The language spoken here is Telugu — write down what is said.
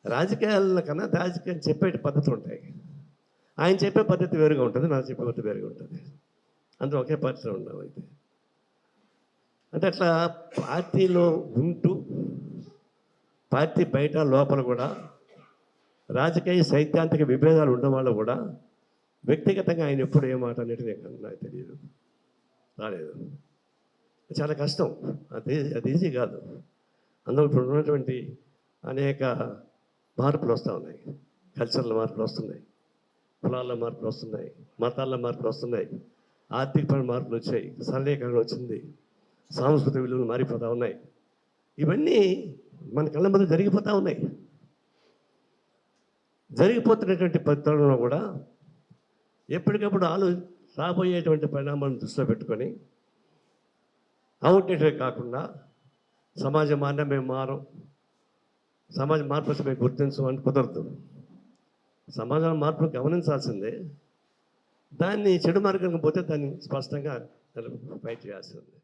రాజకీయాల కన్నా రాజకీయం చెప్పే పద్ధతులు ఉంటాయి. ఆయన చెప్పే పద్ధతి వేరుగా ఉంటుంది, నాకు చెప్పే పద్ధతి వేరుగా ఉంటుంది. అందులో ఒకే పార్టీలో ఉన్నాం అయితే. అంటే అట్లా పార్టీలో ఉంటూ పార్టీ బయట లోపల కూడా రాజకీయ సైద్ధాంతిక విభేదాలు ఉన్న వాళ్ళు కూడా వ్యక్తిగతంగా ఆయన ఎప్పుడు ఏ మాట అనేది నాకు తెలియదు, రాలేదు. చాలా కష్టం, అది ఈజీ కాదు. అందులో ఇప్పుడు ఉన్నటువంటి అనేక మార్పులు వస్తూ ఉన్నాయి, కల్చరల్ మార్పులు వస్తున్నాయి, కులాల మార్పులు వస్తున్నాయి, మతాల మార్పులు వస్తున్నాయి, ఆర్థికపరమైన మార్పులు వచ్చాయి, సరళీకరణ వచ్చింది, సాంస్కృతిక విలువలు మారిపోతూ ఉన్నాయి. ఇవన్నీ మన కళ్ళ ముందు జరిగిపోతూ ఉన్నాయి. జరిగిపోతున్నటువంటి పరిస్థితుల్లో కూడా ఎప్పటికప్పుడు రాబోయేటువంటి పరిణామాలను దృష్టిలో పెట్టుకొని అవుట్డేటెడ్ కాకుండా సమాజం మారినా మేము మారం, సమాజం మార్పు వస్తే మేము గుర్తించమని కుదరదు. సమాజం మార్పును గమనించాల్సిందే, దాన్ని చెడు మార్గంగా పోతే దాన్ని స్పష్టంగా ఫైట్ చేయాల్సిందే.